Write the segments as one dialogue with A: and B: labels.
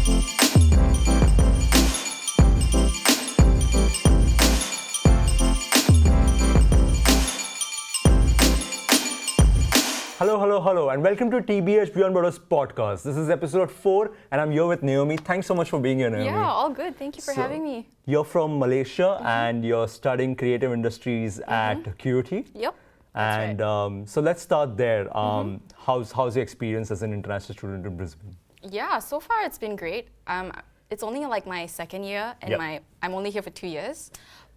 A: Hello, and welcome to TBH Beyond Borders podcast. This is episode 4, and I'm here with Naomi. Thanks so much for being here, Naomi.
B: Yeah, all good. Thank you for having me.
A: You're from Malaysia, and you're studying creative industries at QUT.
B: Yep.
A: And
B: right.
A: So let's start there. How's your experience as an international student in Brisbane?
B: Yeah, so far it's been great. It's only like my second year, and I'm only here for 2 years.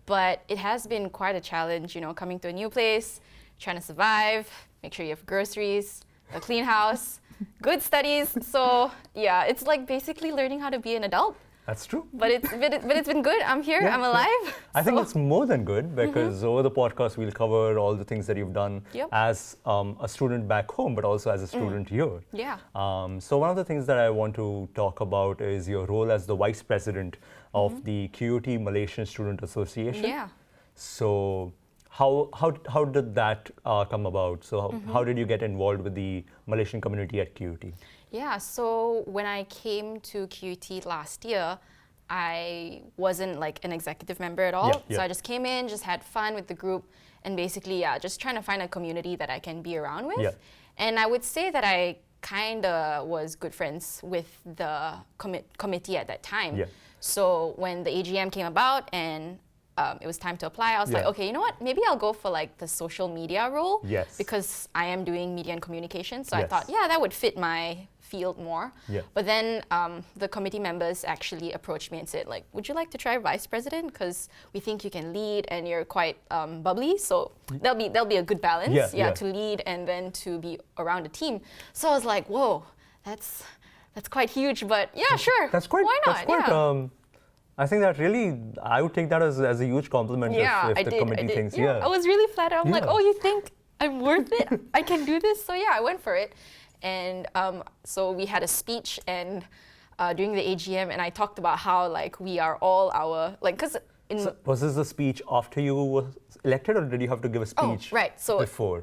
B: But it has been quite a challenge, coming to a new place, trying to survive, make sure you have groceries, a clean house, good studies. So yeah, it's like basically learning how to be an adult.
A: That's true.
B: But it's been good. I'm here. I'm alive.
A: I think it's more than good because over the podcast we'll cover all the things that you've done as a student back home, but also as a student here.
B: Yeah.
A: So one of the things that I want to talk about is your role as the vice president of the QUT Malaysian Student Association.
B: Yeah.
A: So how did that come about? So how did you get involved with the Malaysian community at QUT?
B: Yeah, so when I came to QUT last year, I wasn't like an executive member at all. So I just came in, just had fun with the group, and basically, just trying to find a community that I can be around with. And I would say that I kind of was good friends with the committee at that time. So when the AGM came about and it was time to apply, I was like, okay, you know what? Maybe I'll go for like the social media role because I am doing media and communication. So I thought, yeah, that would fit my field more. But then the committee members actually approached me and said, like, would you like to try vice president? Because we think you can lead and you're quite bubbly. So there'll be a good balance, to lead and then to be around a team. So I was like, whoa, that's quite huge. But yeah, sure.
A: That's quite.
B: Why not?
A: That's quite, I think that really, I would take that as a huge compliment if the committee thinks,
B: I was really flattered. I'm like, oh, you think I'm worth it? I can do this? So yeah, I went for it. And so we had a speech and during the AGM, and I talked about how like we are all because
A: so was this the speech after you were elected, or did you have to give a speech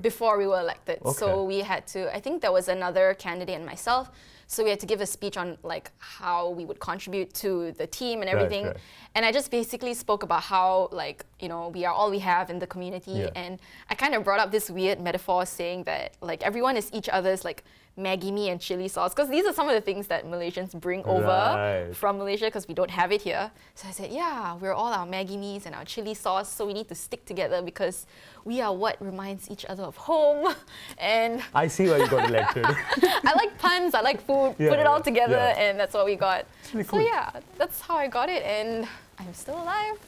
B: before we were elected?
A: Okay.
B: So we had to, I think there was another candidate and myself, so we had to give a speech on like how we would contribute to the team and everything.
A: Right.
B: And I just basically spoke about how like, we are all we have in the community. And I kind of brought up this weird metaphor saying that like everyone is each other's like Maggi mee and chili sauce, because these are some of the things that Malaysians bring over from Malaysia because we don't have it here. So I said, yeah, we're all our Maggi mees and our chili sauce, so we need to stick together because we are what reminds each other of home. And
A: I see why you got elected.
B: I like puns, I like food, put it all together, and that's what we got. Really cool. So yeah, that's how I got it, and I'm still alive.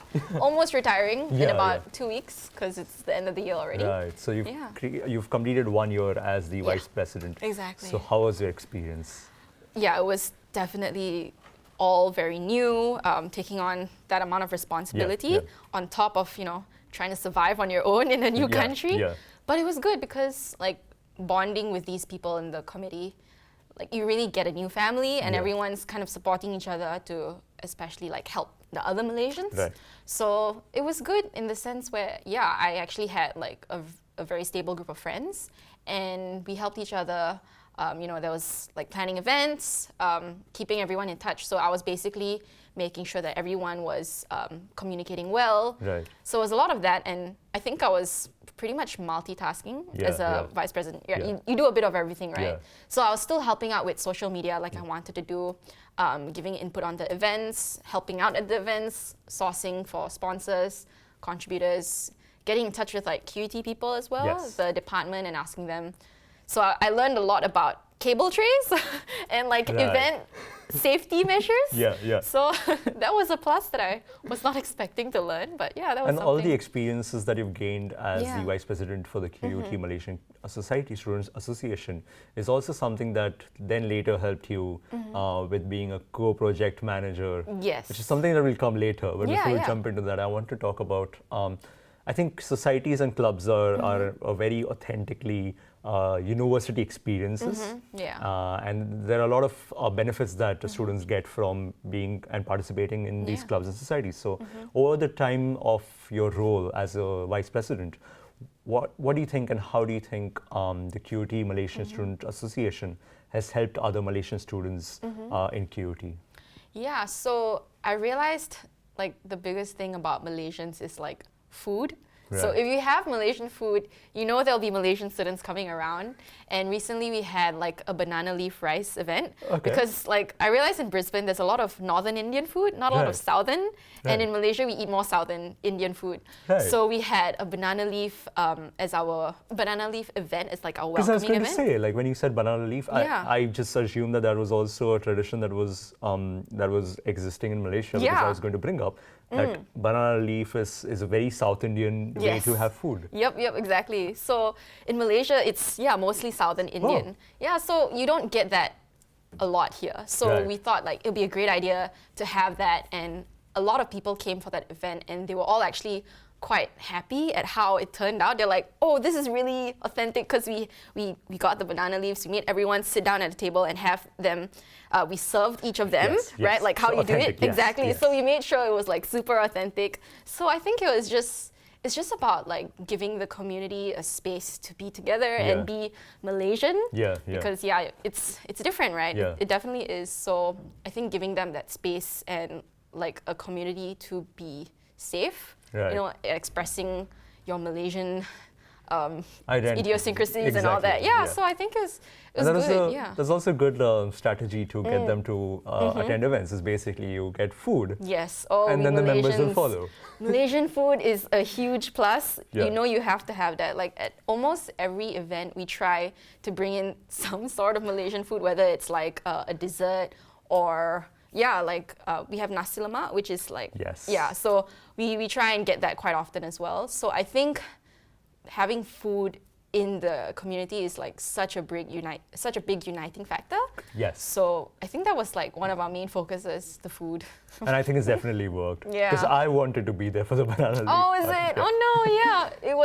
B: Almost retiring in about 2 weeks because it's the end of the year already.
A: Right. So you've completed 1 year as the vice president.
B: Exactly.
A: So how was your experience?
B: Yeah, it was definitely all very new, taking on that amount of responsibility on top of, trying to survive on your own in a new country. But it was good because like bonding with these people in the committee, like you really get a new family and everyone's kind of supporting each other to especially like help the other Malaysians. Right. So it was good in the sense where, I actually had like a very stable group of friends and we helped each other. There was like planning events, keeping everyone in touch. So I was basically making sure that everyone was communicating well. Right. So it was a lot of that, and I think I was pretty much multitasking as a vice president. You do a bit of everything, right? So I was still helping out with social media like I wanted to do, giving input on the events, helping out at the events, sourcing for sponsors, contributors, getting in touch with like QUT people as well, the department, and asking them. So I learned a lot about cable trays and like event safety measures. So that was a plus that I was not expecting to learn, but that was
A: and
B: something.
A: all the experiences that you've gained as the vice president for the QUT Malaysian Society Students Association is also something that then later helped you with being a co-project manager. Yes. Which is something that will come later. But before we jump into that, I want to talk about, I think societies and clubs are very authentically university experiences. And there are a lot of benefits that the students get from being and participating in these clubs and societies. So over the time of your role as a vice president, what do you think and how do you think the QUT Malaysian Student Association has helped other Malaysian students in QUT?
B: Yeah, so I realized like the biggest thing about Malaysians is like food.
A: Right.
B: So if you have Malaysian food, you know there'll be Malaysian students coming around. And recently we had like a banana leaf rice event.
A: Okay.
B: Because like I realized in Brisbane there's a lot of northern Indian food, not a lot of
A: Right.
B: southern.
A: Right.
B: And in Malaysia we eat more southern Indian food.
A: Right.
B: So we had a banana leaf as our banana leaf event as like our
A: Because I was
B: welcoming
A: going to
B: event.
A: say, like when you said banana leaf,
B: Yeah.
A: I just assumed that that was also a tradition that was existing in Malaysia. Because
B: Yeah.
A: I was going to bring up that banana leaf is a very South Indian way to
B: Yes.
A: have food.
B: Yep, exactly. So in Malaysia, it's mostly Southern Indian. Yeah, so you don't get that a lot here. So
A: Right.
B: we thought like it'd be a great idea to have that, and a lot of people came for that event, and they were all actually quite happy at how it turned out. They're like, oh, this is really authentic because we got the banana leaves. We made everyone sit down at a table and have them. We served each of them,
A: Yes,
B: right?
A: yes.
B: Like how
A: So
B: you do it
A: authentic, yes,
B: exactly.
A: yes.
B: So we made sure it was like super authentic. So I think it's just about like giving the community a space to be together
A: Yeah.
B: and be Malaysian.
A: Yeah.
B: Because it's different, right?
A: Yeah.
B: It definitely is. So I think giving them that space and like a community to be safe,
A: Right.
B: you know, expressing your Malaysian
A: Identity.
B: idiosyncrasies and all that.
A: Exactly,
B: Yeah,
A: yeah.
B: so I think it was
A: And that
B: good. Yeah.
A: There's also a good strategy to get them to attend events. Is basically you get food,
B: Yes. Oh,
A: and
B: we
A: then the members will
B: Malaysians-
A: follow.
B: Malaysian food is a huge plus.
A: Yeah.
B: You know you have to have that. Like at almost every event, we try to bring in some sort of Malaysian food, whether it's like a dessert or we have nasi lemak, which is like
A: Yes.
B: So we try and get that quite often as well. So I think having food in the community is like such a big uniting factor.
A: Yes.
B: So I think that was like one of our main focuses, the food.
A: And I think it's definitely worked.
B: Yeah.
A: Because I wanted to be there for the banana leaf.
B: Oh, is
A: party.
B: it? Oh no, yeah. It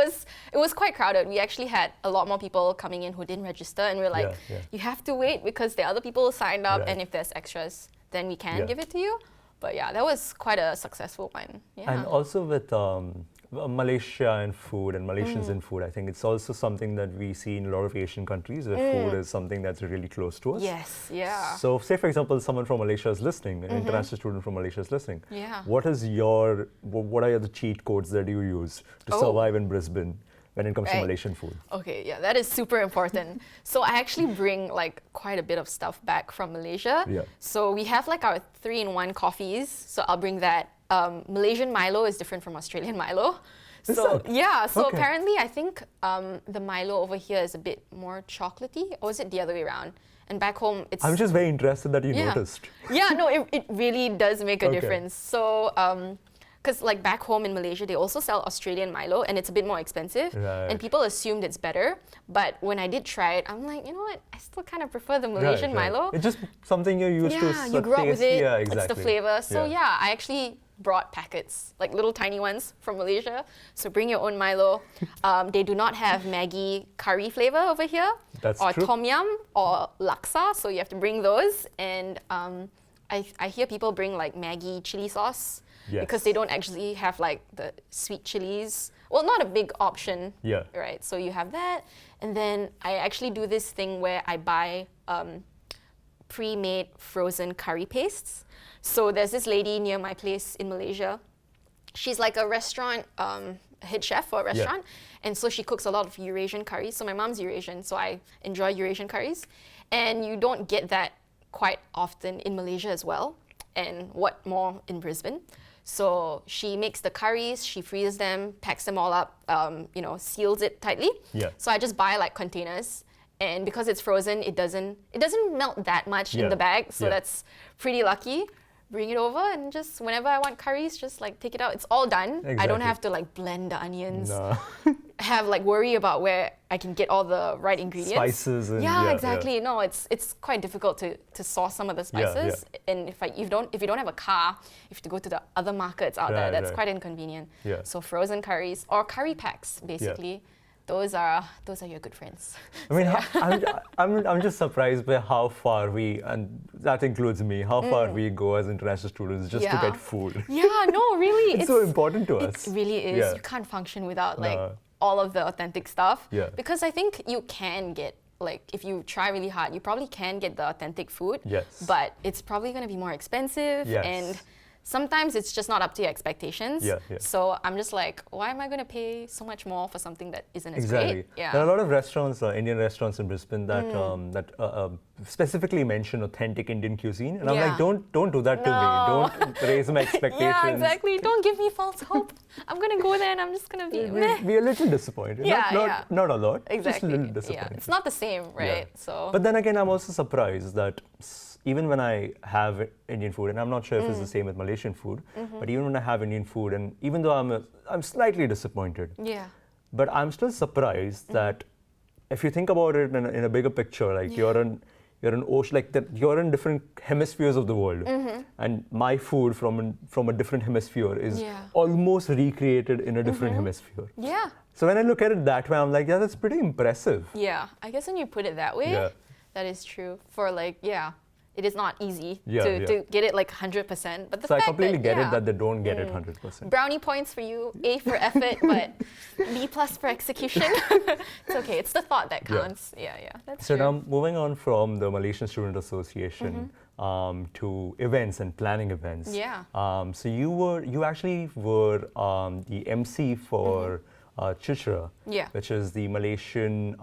B: was quite crowded. We actually had a lot more people coming in who didn't register, and we were like,
A: Yeah.
B: you have to wait because the other people signed up,
A: Right.
B: and if there's extras, then we can
A: Yeah.
B: give it to you. But yeah, that was quite a successful one. Yeah.
A: And also with Malaysia and food and Malaysians in food, I think it's also something that we see in a lot of Asian countries where food is something that's really close to us.
B: Yes, yeah.
A: So say for example, someone from Malaysia is listening, an international student from Malaysia is listening.
B: Yeah.
A: What are the cheat codes that you use to survive in Brisbane when it comes to
B: Right.
A: Malaysian food?
B: Okay, yeah, that is super important. So I actually bring like quite a bit of stuff back from Malaysia.
A: Yeah.
B: So we have like our 3-in-1 coffees. So I'll bring that. Malaysian Milo is different from Australian Milo.
A: Is
B: So
A: that?
B: yeah, so
A: Okay.
B: apparently I think the Milo over here is a bit more chocolatey, or is it the other way around? And back home it's
A: I'm just very interested that you noticed.
B: yeah, no, it really does make a
A: Okay.
B: difference. So, because like back home in Malaysia, they also sell Australian Milo, and it's a bit more expensive.
A: Right.
B: And people assumed it's better. But when I did try it, I'm like, you know what? I still kind of prefer the Malaysian
A: Right.
B: Milo.
A: It's just something you're used to.
B: Yeah, you grew up with
A: taste.
B: it.
A: Yeah, exactly.
B: It's the flavor. So
A: Yeah.
B: yeah, I actually brought packets, like little tiny ones from Malaysia. So bring your own Milo. They do not have Maggi curry flavor over here.
A: That's
B: or
A: true.
B: Tom Yum or Laksa. So you have to bring those. And I hear people bring like Maggi chili sauce.
A: Yes.
B: Because they don't actually have like the sweet chilies. Well, not a big option.
A: Yeah.
B: Right. So you have that. And then I actually do this thing where I buy pre-made frozen curry pastes. So there's this lady near my place in Malaysia. She's like a restaurant, head chef for a restaurant. And so she cooks a lot of Eurasian curries. So my mom's Eurasian, so I enjoy Eurasian curries. And you don't get that quite often in Malaysia as well. And what more in Brisbane. So she makes the curries, she freezes them, packs them all up, seals it tightly.
A: Yeah.
B: So I just buy like containers. And because it's frozen, it doesn't melt that much in
A: Yeah.
B: the bag. So
A: Yeah.
B: that's pretty lucky. Bring it over and just whenever I want curries, just like take it out. It's all done. I don't
A: Exactly.
B: have to like blend the onions.
A: No.
B: Have like worry about where I can get all the right ingredients.
A: Spices and
B: yeah, exactly. No, it's quite difficult to source some of the
A: Yeah,
B: spices. And if you don't have a car, you have to go to the other markets out there.
A: Right,
B: That's
A: right.
B: quite inconvenient.
A: Yeah.
B: So frozen curries or curry packs, basically. Those are your good friends.
A: I mean, I'm just surprised by how far we, and that includes me, how far we go as international students just to
B: Yeah.
A: get food.
B: Yeah, no, really.
A: It's so important to us.
B: It really is.
A: Yeah.
B: You can't function without like
A: No.
B: all of the authentic stuff.
A: Yeah.
B: Because I think you can get like if you try really hard, you probably can get the authentic food.
A: Yes.
B: But it's probably going to be more expensive.
A: Yes.
B: And sometimes it's just not up to your expectations.
A: Yeah, yeah.
B: So I'm just like, why am I going to pay so much more for something that isn't as
A: Exactly.
B: great? Yeah.
A: There are a lot of restaurants, Indian restaurants in Brisbane that specifically mention authentic Indian cuisine, and I'm like, don't do that to me. Don't raise my expectations.
B: Yeah, exactly. Don't give me false hope. I'm gonna go there and I'm just gonna be meh.
A: Be a little disappointed. Not a lot.
B: Exactly.
A: Just a little disappointed.
B: Yeah. It's not the same, right?
A: Yeah.
B: So.
A: But then again, I'm also surprised that even when I have Indian food, and I'm not sure if it's the same with Malaysian food, but even when I have Indian food, and even though I'm slightly disappointed, but I'm still surprised that if you think about it in a bigger picture, like you're an ocean, like that you're in different hemispheres of the world, and my food from a different hemisphere is almost recreated in a different hemisphere.
B: Yeah.
A: So when I look at it that way, I'm like, yeah, that's pretty impressive.
B: Yeah, I guess when you put it that way, that is true. For like, it is not easy to get it like 100%. But the
A: so
B: fact
A: I completely
B: that,
A: get it that they don't get it 100%.
B: Brownie points for you, A for effort, but B+ for execution. It's okay. It's the thought that counts. Yeah, that's
A: so
B: true.
A: now moving on from the Malaysian Student Association to events and planning events.
B: Yeah.
A: So you actually were the MC for Chitra, which is the Malaysian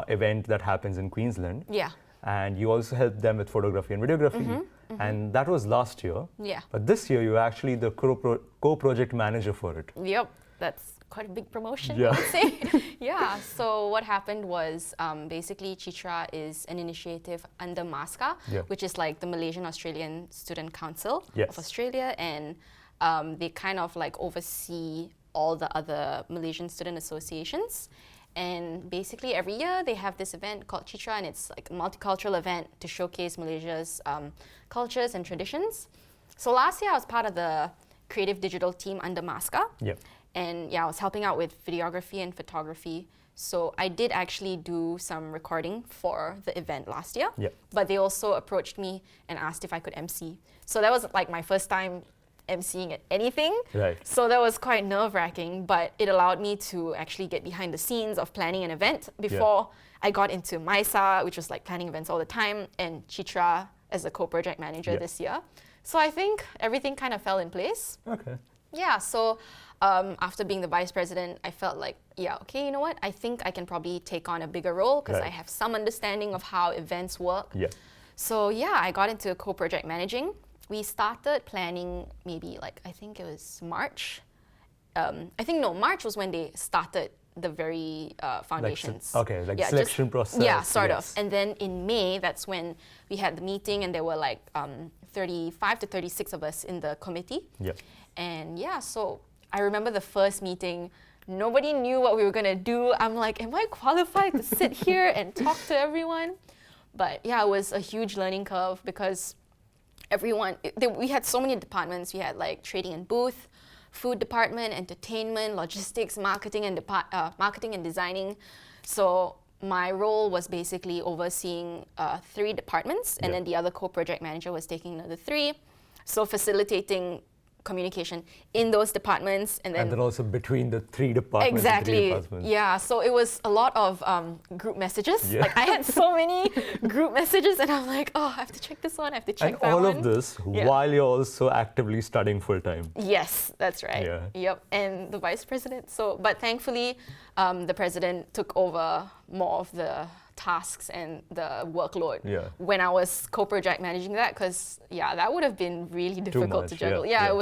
A: event that happens in Queensland.
B: Yeah.
A: And you also helped them with photography and videography. And that was last year.
B: Yeah.
A: But this year, you're actually the co-project manager for it.
B: Yep. That's quite a big promotion,
A: Yeah.
B: I would say. Yeah. So what happened was basically Chitra is an initiative under MASCA, which is like the Malaysian Australian Student Council of Australia. And they kind of like oversee all the other Malaysian student associations. And basically every year they have this event called Chitra, and it's like a multicultural event to showcase Malaysia's cultures and traditions. So last year I was part of the creative digital team under MASCA. And I was helping out with videography and photography. So I did actually do some recording for the event last year. But they also approached me and asked if I could MC. So that was like my first time MCing at anything. So that was quite nerve-wracking, but it allowed me to actually get behind the scenes of planning an event before I got into MISA, which was like planning events all the time, and Chitra as a co-project manager this year. So I think everything kind of fell in place. Yeah, so after being the vice president, I felt like, okay, you know what? I think I can probably take on a bigger role because I have some understanding of how events work. So I got into co-project managing. We started planning maybe like, I think it was March. March was when they started the very foundations.
A: Selection process.
B: Yeah, sort of. And then in May, that's when we had the meeting, and there were like 35 to 36 of us in the committee. And so I remember the first meeting, nobody knew what we were gonna do. I'm like, am I qualified to sit here and talk to everyone? But it was a huge learning curve because we had so many departments. We had like trading and booth, food department, entertainment, logistics, marketing and designing. So my role was basically overseeing 3 departments, and then the other co-project manager was taking another 3. So facilitating communication in those departments, and then
A: also between the 3 departments.
B: Exactly. Yeah. So it was a lot of group messages. Like I had so many group messages, and I'm like, I have to check this one. I have to check that one.
A: And all of this while you're also actively studying full time.
B: Yes, that's right. Yep. And the vice president. But thankfully, the president took over more of the tasks and the workload when I was co-project managing that, because that would have been really difficult to juggle. It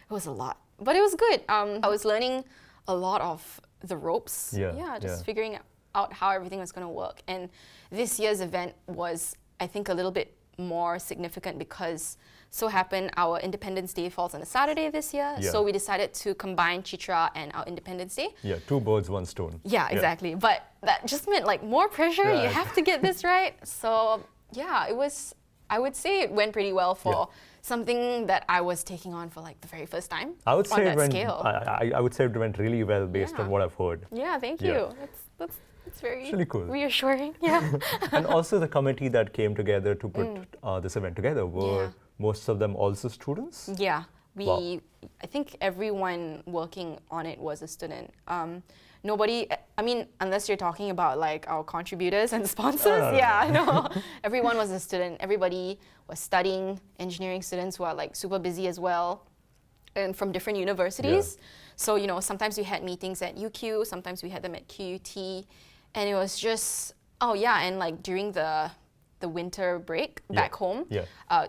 B: was a lot, but it was good. I was learning a lot of the ropes. Just figuring out how everything was going to work. And this year's event was, I think, a little bit more significant because so happened our Independence Day falls on a Saturday this year. So we decided to combine Chitra and our Independence Day. 2 birds, 1 stone. Exactly. But that just meant like more pressure. You have to get this right. So it was, I would say it went pretty well for something that I was taking on for like the very first time.
A: I would say
B: I
A: would say it went really well based on what I've heard.
B: Thank you. It's very
A: really cool.
B: Reassuring.
A: And also the committee that came together to put this event together were most of them also students?
B: I think everyone working on it was a student. nobody, I mean, unless you're talking about like our contributors and sponsors, yeah, no. Everyone was a student. Everybody was studying, engineering students who are like super busy as well, and from different universities. So, you know, sometimes we had meetings at UQ, sometimes we had them at QUT, and it was just, oh yeah, and like during the winter break back home.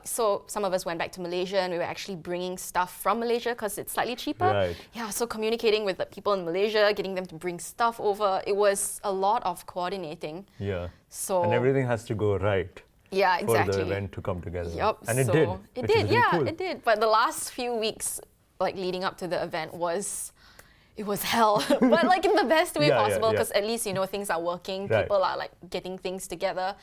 B: So some of us went back to Malaysia, and we were actually bringing stuff from Malaysia because it's slightly cheaper.
A: Right.
B: Yeah, so communicating with the people in Malaysia, getting them to bring stuff over. It was a lot of coordinating.
A: Yeah.
B: So
A: and everything has to go right.
B: Yeah, exactly.
A: For the event to come together.
B: Yep.
A: And it
B: so
A: did.
B: It did,
A: really
B: yeah,
A: cool.
B: it did. But the last few weeks, like leading up to the event, it was hell, but like in the best way possible, because at least, you know, things are working, people are like getting things together.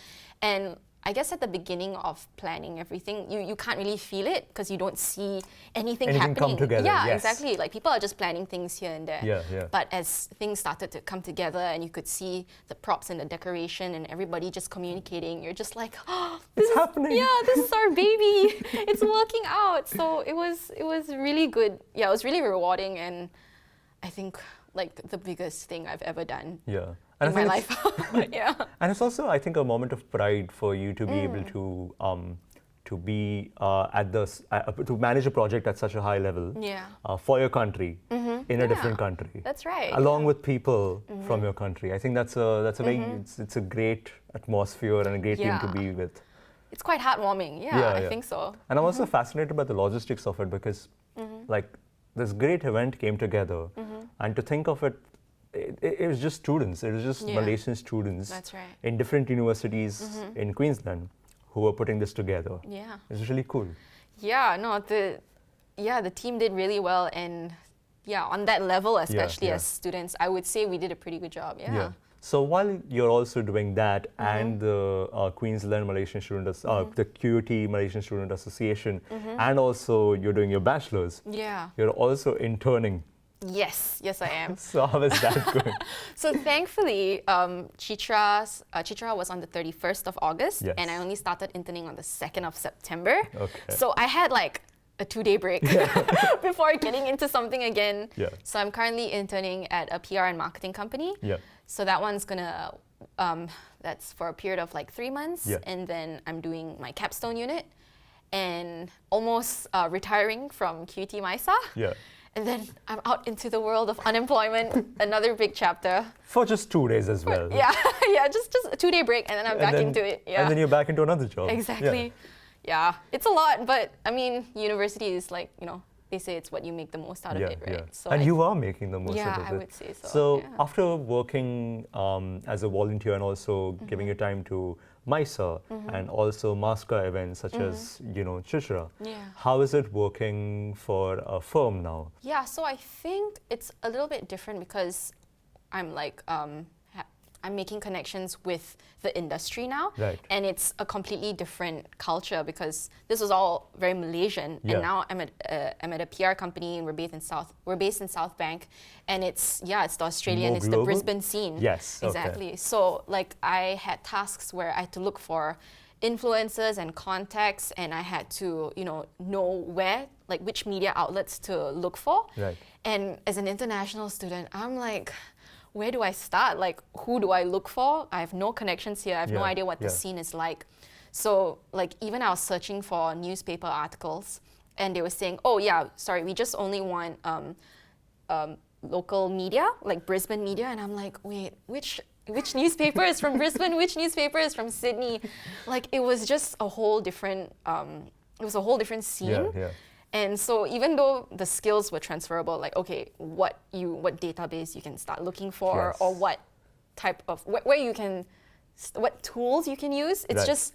B: And I guess at the beginning of planning everything, you can't really feel it because you don't see anything happening.
A: Come together,
B: yeah, exactly. Like people are just planning things here and there.
A: Yeah.
B: But as things started to come together and you could see the props and the decoration and everybody just communicating, you're just like, oh,
A: it's happening.
B: Yeah, this is our baby. It's working out. So it was really good. Yeah, it was really rewarding, and I think like the biggest thing I've ever done.
A: Yeah.
B: In my life. Yeah.
A: And it's also, I think, a moment of pride for you to be able to be to manage a project at such a high level for your country in a different country.
B: That's right.
A: Along with people from your country. I think that's a very it's a great atmosphere and a great team to be with.
B: It's quite heartwarming. Yeah, I think so.
A: And I'm also fascinated by the logistics of it because like this great event came together, and to think of it. It was just students. It was just Malaysian students in different universities in Queensland who were putting this together.
B: Yeah,
A: it's really cool.
B: Yeah, no, the team did really well, and on that level, especially as students, I would say we did a pretty good job. Yeah.
A: So while you're also doing that and the Queensland Malaysian Student, the QUT Malaysian Student Association, and also you're doing your bachelors.
B: Yeah.
A: You're also interning.
B: Yes, I am.
A: So how is that going?
B: So thankfully, Chitra was on the 31st of August, and I only started interning on the 2nd of September.
A: Okay.
B: So I had like a 2-day break before getting into something again.
A: Yeah.
B: So I'm currently interning at a PR and marketing company.
A: Yeah.
B: So that one's gonna, that's for a period of like 3 months, and then I'm doing my capstone unit, and almost retiring from QUT Malaysia.
A: Yeah.
B: And then I'm out into the world of unemployment, another big chapter.
A: For just 2 days as well.
B: Yeah, just a 2-day break, and then I'm back into it. Yeah.
A: And then you're back into another job.
B: Exactly. Yeah, it's a lot, but I mean, university is like, you know, they say it's what you make the most out of it, right?
A: Yeah.
B: So
A: and you are making the most out of it.
B: Yeah, I would say so.
A: So after working as a volunteer and also giving your time to MISA and also MASCA events such as, you know, Chitra, how is it working for a firm now?
B: Yeah, so I think it's a little bit different because I'm like, I'm making connections with the industry now, and it's a completely different culture because this was all very Malaysian, and now I'm at a PR company, and we're based in South Bank, and it's the Australian,
A: more
B: it's
A: global?
B: the Brisbane scene.
A: Yes,
B: exactly.
A: Okay.
B: So like I had tasks where I had to look for influencers and contacts, and I had to know where, like which media outlets to look for.
A: Right.
B: And as an international student, I'm like, where do I start? Like, who do I look for? I have no connections here. I have no idea what the scene is like. So, like, even I was searching for newspaper articles, and they were saying, oh, yeah, sorry, we just only want local media, like Brisbane media. And I'm like, wait, which newspaper is from Brisbane? Which newspaper is from Sydney? Like, it was just a whole different, scene.
A: Yeah.
B: And so even though the skills were transferable, like, okay, what database you can start looking for, or what type of, what tools you can use, it's just,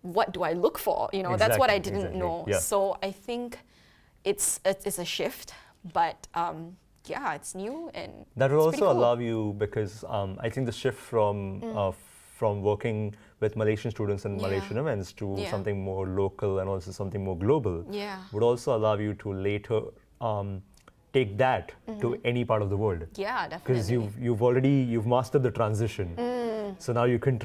B: what do I look for? You know, that's what I didn't know.
A: Yeah.
B: So I think it's a shift, but it's new, and
A: that will also
B: cool.
A: allow you, because I think the shift from working with Malaysian students and Malaysian events to something more local and also something more global would also allow you to later take that to any part of the world.
B: Yeah, definitely.
A: Because you've mastered the transition. So now you can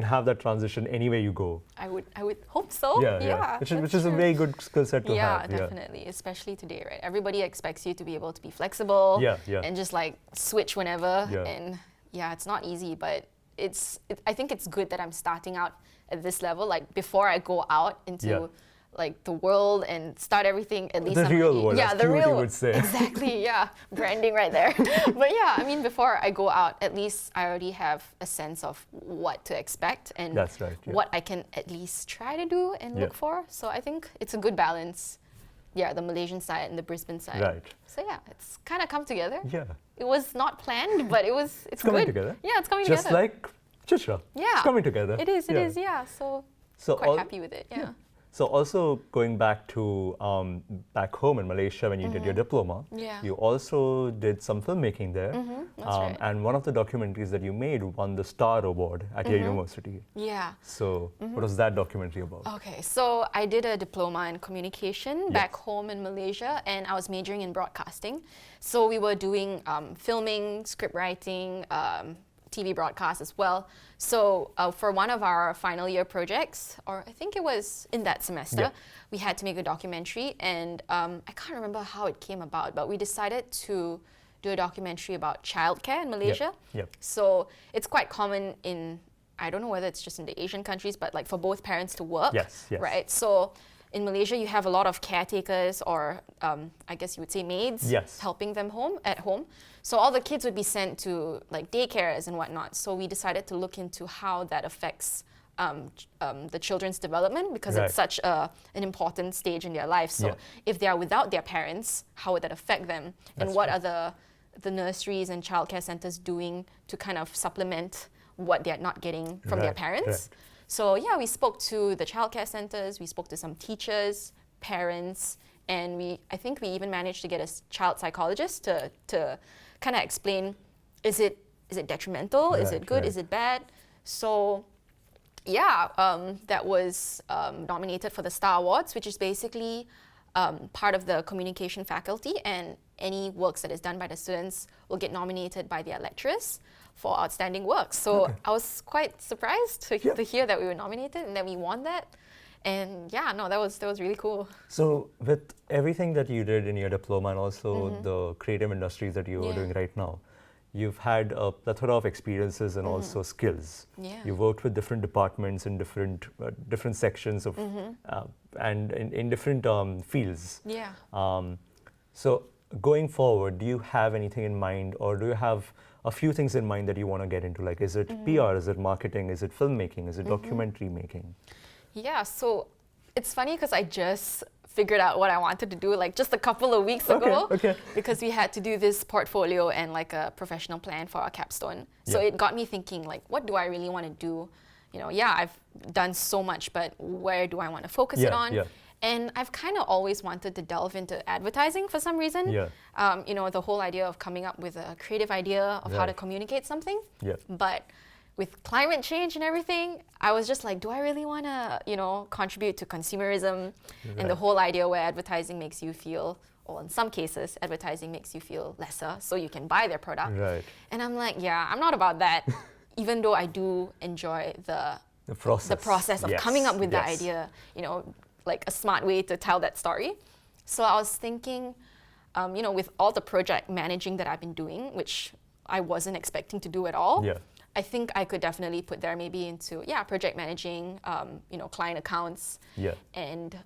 A: have that transition anywhere you go.
B: I would hope so. Yeah.
A: Which is a very good skill set to have.
B: Yeah, definitely. Especially today, right? Everybody expects you to be able to be flexible. And just like switch whenever. And it's not easy, but I think it's good that I'm starting out at this level. Like before I go out into like the world and start everything, at least
A: the real world.
B: Yeah, the real
A: would say.
B: Exactly. Yeah, branding right there. But yeah, I mean, before I go out, at least I already have a sense of what to expect and
A: that's right,
B: what I can at least try to do and look for. So I think it's a good balance. Yeah, the Malaysian side and the Brisbane side.
A: Right.
B: So yeah, it's kind of come together.
A: Yeah.
B: It was not planned, but it's
A: coming
B: good.
A: Together.
B: Yeah, it's coming
A: Just
B: together.
A: Just like Chitra.
B: Yeah.
A: It's coming together.
B: It is. Yeah. So quite happy with it. Yeah.
A: So also going back to back home in Malaysia when you did your diploma, you also did some filmmaking there.
B: That's right.
A: And one of the documentaries that you made won the Star Award at your university.
B: Yeah.
A: So what was that documentary about?
B: Okay, so I did a diploma in communication back home in Malaysia, and I was majoring in broadcasting. So we were doing filming, script writing, TV broadcast as well. So for one of our final year projects, or I think it was in that semester, we had to make a documentary, and I can't remember how it came about, but we decided to do a documentary about childcare in Malaysia. So it's quite common in, I don't know whether it's just in the Asian countries, but like for both parents to work, right? So in Malaysia, you have a lot of caretakers, or I guess you would say maids, helping them at home. So all the kids would be sent to like daycares and whatnot. So we decided to look into how that affects the children's development, because it's such an important stage in their life. So if they are without their parents, how would that affect them? And what are the nurseries and childcare centers doing to kind of supplement what they're not getting from their parents? So yeah, we spoke to the childcare centers, we spoke to some teachers, parents, and I think we even managed to get a child psychologist to kind of explain, is it detrimental? Is it good? Is it bad? So yeah, that was nominated for the Star Awards, which is basically part of the communication faculty, and any works that is done by the students will get nominated by their lecturers for outstanding works. So I was quite surprised to hear that we were nominated and that we won that. And yeah, no, that was really cool.
A: So with everything that you did in your diploma and also the creative industries that you are doing right now, you've had a plethora of experiences and also skills. You've worked with different departments in different sections of and in different fields. So going forward, do you have anything in mind, or do you have a few things in mind that you want to get into? Like, is it PR, is it marketing, is it filmmaking, is it documentary making?
B: Yeah, so it's funny because I just figured out what I wanted to do like just a couple of weeks ago, because we had to do this portfolio and like a professional plan for our capstone. So it got me thinking, like, what do I really want to do? You know, I've done so much, but where do I want to focus it on? And I've kind of always wanted to delve into advertising for some reason. You know, the whole idea of coming up with a creative idea of how to communicate something. But with climate change and everything, I was just like, do I really want to, you know, contribute to consumerism and the whole idea where advertising makes you feel, or in some cases, advertising makes you feel lesser so you can buy their product. And I'm like, I'm not about that, even though I do enjoy the process of coming up with the idea, you know, like a smart way to tell that story. So I was thinking, you know, with all the project managing that I've been doing, which I wasn't expecting to do at all, I think I could definitely put there maybe into, project managing, you know, client accounts, and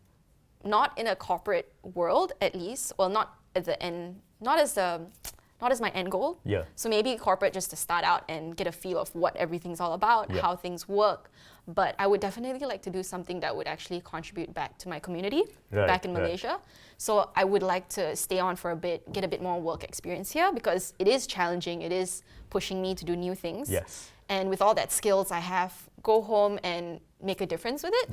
B: not in a corporate world at least, well, not at the end, not as my end goal. So maybe corporate just to start out and get a feel of what everything's all about, how things work. But I would definitely like to do something that would actually contribute back to my community back in Malaysia. So I would like to stay on for a bit, get a bit more work experience here, because it is challenging. It is pushing me to do new things. And with all that skills I have, go home and make a difference with it.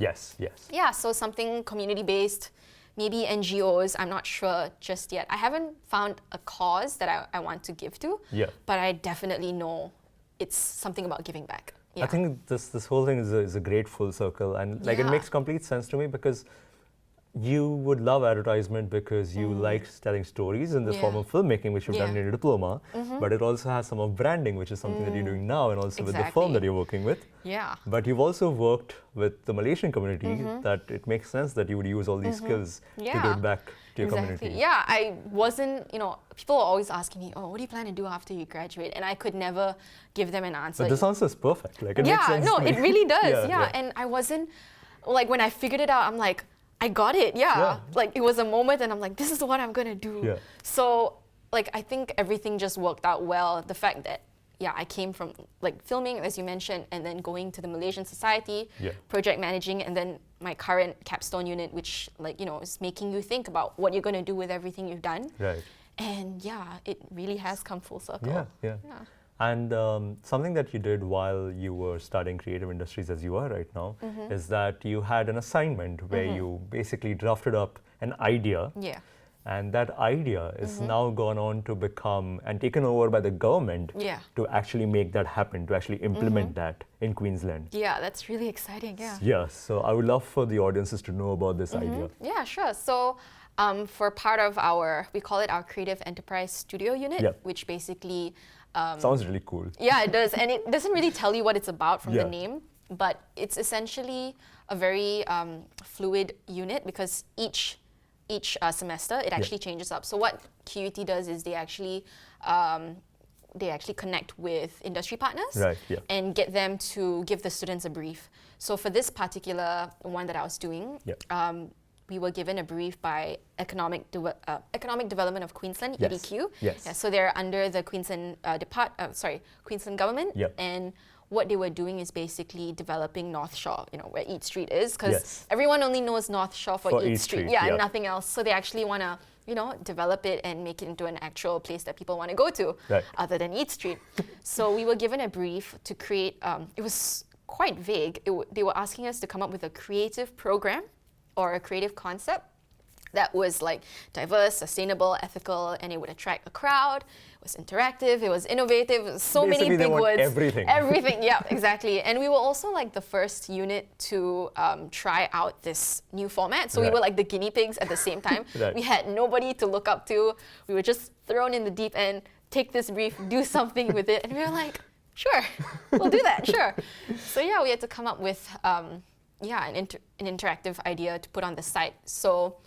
B: Yeah, so something community-based, maybe NGOs, I'm not sure just yet. I haven't found a cause that I want to give to, but I definitely know it's something about giving back.
A: I think this whole thing is a great full circle, and like it makes complete sense to me, because you would love advertisement because you like telling stories in the form of filmmaking, which you've done in your diploma, but it also has some of branding, which is something that you're doing now, and also with the firm that you're working with.
B: Yeah.
A: But you've also worked with the Malaysian community, that it makes sense that you would use all these skills to give back to your community.
B: Yeah, I wasn't, people were always asking me, oh, what do you plan to do after you graduate? And I could never give them an answer.
A: But this answer is perfect. Like, it makes sense.
B: No, it really does. And I wasn't, like, when I figured it out, I'm like, I got it, Like, it was a moment and I'm like, this is what I'm going to do.
A: Yeah.
B: So, like, I think everything just worked out well. The fact that, I came from, like, filming, as you mentioned, and then going to the Malaysian Society, project managing, and then my current capstone unit, which, like, is making you think about what you're going to do with everything you've done.
A: Right.
B: And, it really has come full circle.
A: Yeah. And something that you did while you were studying creative industries, as you are right now, is that you had an assignment where you basically drafted up an idea.
B: Yeah.
A: And that idea is now gone on to become and taken over by the government to actually make that happen, to actually implement that in Queensland.
B: Yeah, that's really exciting,
A: Yeah, so I would love for the audiences to know about this idea.
B: Yeah, sure. So for part of we call it our Creative Enterprise Studio Unit, which basically...
A: sounds really cool.
B: Yeah, it does. And it doesn't really tell you what it's about from the name, but it's essentially a very fluid unit because each semester it actually changes up. So what QUT does is they actually connect with industry partners and get them to give the students a brief. So for this particular one that I was doing, we were given a brief by Economic Development of Queensland, EDQ.
A: Yes.
B: Yeah, so they're under the Queensland Queensland government, and what they were doing is basically developing Northshore, where Eat Street is, because everyone only knows Northshore for Eat Street, and nothing else. So they actually want to, develop it and make it into an actual place that people want to go to, other than Eat Street. So we were given a brief to create. It was quite vague. They were asking us to come up with a creative program or a creative concept that was like diverse, sustainable, ethical, and it would attract a crowd. It was interactive, it was innovative, it was so
A: basically
B: many big words.
A: Everything.
B: Everything, yeah, exactly. And we were also like the first unit to try out this new format. So we were like the guinea pigs at the same time. We had nobody to look up to. We were just thrown in the deep end, take this brief, do something with it. And we were like, sure, we'll do that, sure. So yeah, we had to come up with an interactive idea to put on the site. So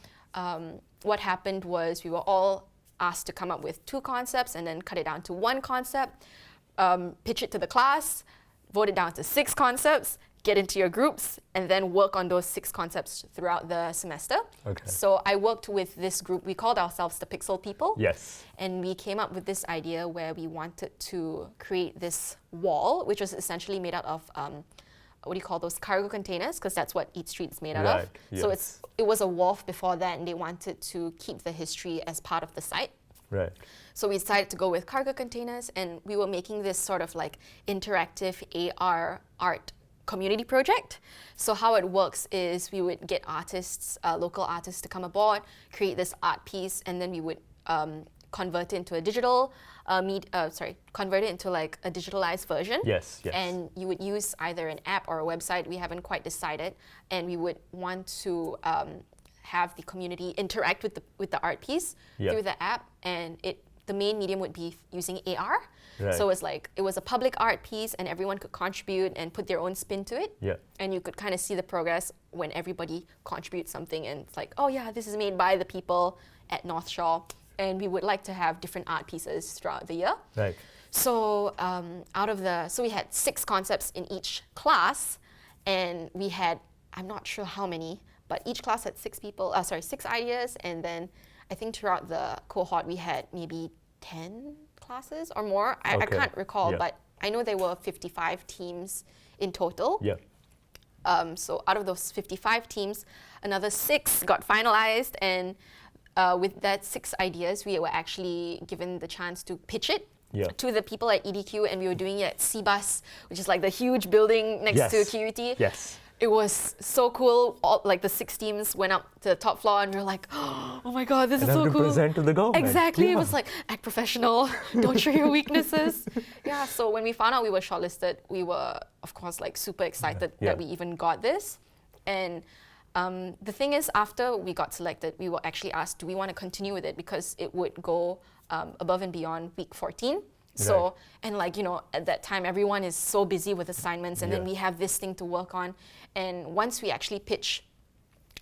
B: what happened was we were all asked to come up with 2 concepts and then cut it down to 1 concept, pitch it to the class, vote it down to 6 concepts, get into your groups, and then work on those 6 concepts throughout the semester.
A: Okay.
B: So I worked with this group. We called ourselves the Pixel People.
A: Yes.
B: And we came up with this idea where we wanted to create this wall, which was essentially made out of what do you call those cargo containers? Because that's what Eat Street is made out of.
A: Yes.
B: So it was a wharf before that, and they wanted to keep the history as part of the site.
A: Right.
B: So we decided to go with cargo containers, and we were making this sort of like interactive AR art community project. So how it works is we would get artists, local artists to come aboard, create this art piece, and then we would convert it into a digital convert it into like a digitalized version.
A: Yes.
B: And you would use either an app or a website. We haven't quite decided. And we would want to have the community interact with the art piece through the app. And the main medium would be using AR.
A: Right.
B: So it was a public art piece, and everyone could contribute and put their own spin to it.
A: Yeah.
B: And you could kind of see the progress when everybody contributes something, and it's like, oh yeah, this is made by the people at Northshore. And we would like to have different art pieces throughout the year.
A: Right.
B: So so we had 6 concepts in each class, and we had, I'm not sure how many, but each class had 6 ideas, and then I think throughout the cohort we had maybe 10 classes or more. I can't recall, but I know there were 55 teams in total.
A: Yeah.
B: So out of those 55 teams, another 6 got finalized, and with that 6 ideas, we were actually given the chance to pitch it to the people at EDQ, and we were doing it at CBUS, which is like the huge building next to QUT.
A: Yes.
B: It was so cool. Like the 6 teams went up to the top floor, and we were like, oh my God, this is so cool.
A: Present to the government.
B: Exactly.
A: Yeah.
B: It was like, act professional, don't show your weaknesses. Yeah, so when we found out we were shortlisted, we were, of course, like super excited that we even got this. And The thing is, after we got selected, we were actually asked, do we want to continue with it? Because it would go above and beyond week 14. So,
A: Right.
B: and like, you know, at that time, everyone is so busy with assignments, and then we have this thing to work on. And once we actually pitch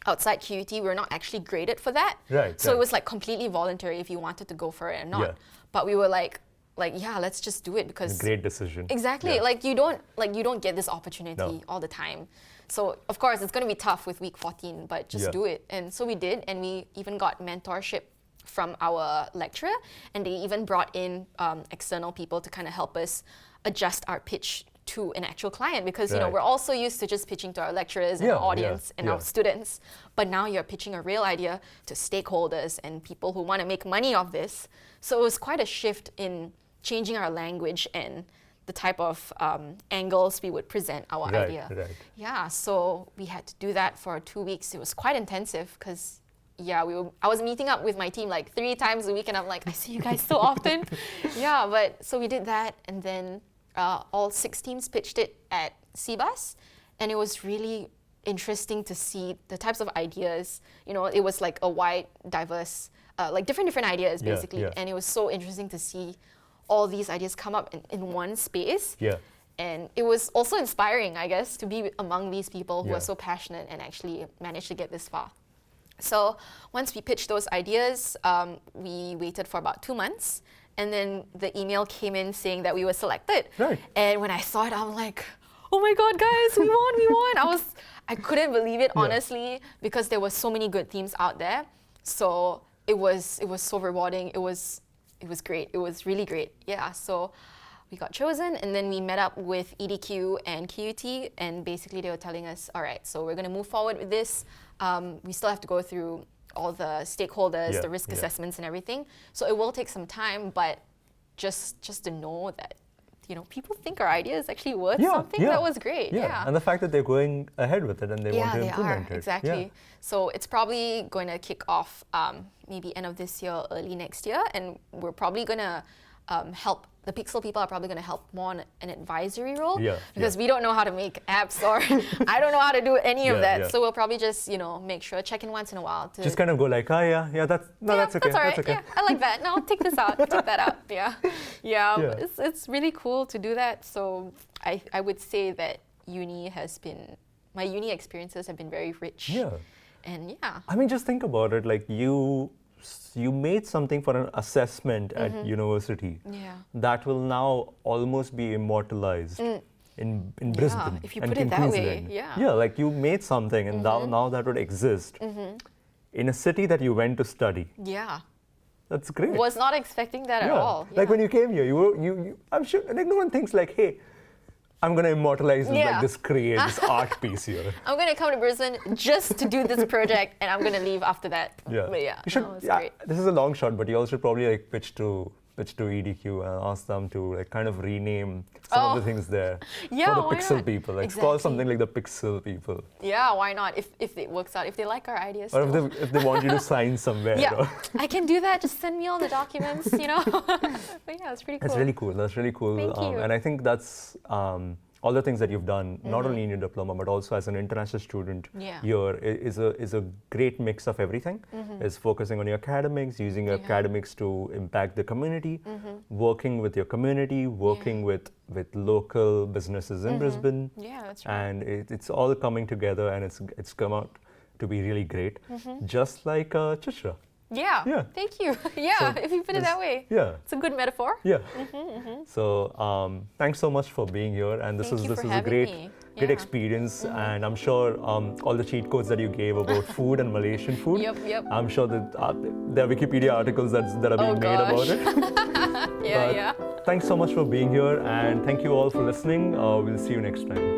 B: outside QUT, we're not actually graded for that.
A: Right.
B: So it was like completely voluntary if you wanted to go for it or not.
A: Yeah.
B: But we were like, yeah, let's just do it because
A: Great decision.
B: exactly,
A: Yeah.
B: like you don't get this opportunity all the time. So of course it's going to be tough with week 14, but just do it. And so we did, and we even got mentorship from our lecturer, and they even brought in external people to kind of help us adjust our pitch to an actual client, because you know, we're also used to just pitching to our lecturers and our audience and our students, but now you're pitching a real idea to stakeholders and people who want to make money off this. So it was quite a shift in changing our language and the type of angles we would present our idea.
A: Right.
B: Yeah, so we had to do that for 2 weeks. It was quite intensive because I was meeting up with my team like 3 times a week, and I'm like, I see you guys so often. But so we did that, and then all 6 teams pitched it at CBUS, and it was really interesting to see the types of ideas. You know, it was like a wide, diverse, like different ideas basically, and it was so interesting to see all these ideas come up in one space. And it was also inspiring, I guess, to be among these people who are so passionate and actually managed to get this far. So once we pitched those ideas, we waited for about 2 months, and then the email came in saying that we were selected. And when I saw it, I'm like, oh my God, guys, we won! I couldn't believe it, honestly, because there were so many good teams out there. So it was so rewarding. It was great. It was really great. Yeah. So we got chosen, and then we met up with EDQ and QUT, and basically they were telling us, all right, so we're going to move forward with this. We still have to go through all the stakeholders, the risk assessments and everything. So it will take some time, but just to know that, you know, people think our idea is actually worth something, that was great.
A: And the fact that they're going ahead with it and they want to implement it.
B: Exactly. So it's probably going to kick off maybe end of this year, early next year, and we're probably going to help. The Pixel people are probably going to help more on an advisory role, because we don't know how to make apps, or I don't know how to do any of that. So we'll probably just, you know, make sure, check in once in a while. To
A: just kind of go like, that's okay.
B: That's all right.
A: That's okay.
B: Yeah, I like that. No, I'll take this out. Take that out. It's really cool to do that. So I would say that my uni experiences have been very rich. And I
A: mean, just think about it. Like you made something for an assessment at university that will now almost be immortalized in Brisbane
B: if you
A: and
B: put
A: in
B: it that
A: Queensland.
B: way.
A: Like you made something, and now that would exist in a city that you went to study. That's great.
B: Was not expecting that at all.
A: Like when you came here, you I'm sure like no one thinks like, hey, I'm going to immortalize this art piece here.
B: I'm going to come to Brisbane just to do this project, and I'm going to leave after that. But
A: you should,
B: great.
A: This is a long shot, but you also should probably like pitch to EDQ and ask them to like kind of rename some of the things there for the Pixel people. Like call something like the Pixel people.
B: Yeah, why not? If it works out, if they like our ideas.
A: Or if they want you to sign somewhere.
B: I can do that. Just send me all the documents, you know. But it's pretty cool.
A: That's really cool.
B: Thank you.
A: And I think that's all the things that you've done, not only in your diploma, but also as an international student here, is a great mix of everything. It's focusing on your academics, using your academics to impact the community, working with your community, working with local businesses in Brisbane.
B: That's right.
A: And it's all coming together, and it's come out to be really great, just like Chitra.
B: Thank you. So if you put it that way. It's a good metaphor. So thanks so much for being here, and this is a great experience, and I'm sure all the cheat codes that you gave about food and Malaysian food, I'm sure that there are Wikipedia articles that are being made about it. Thanks so much for being here, and thank you all for listening. We'll see you next time.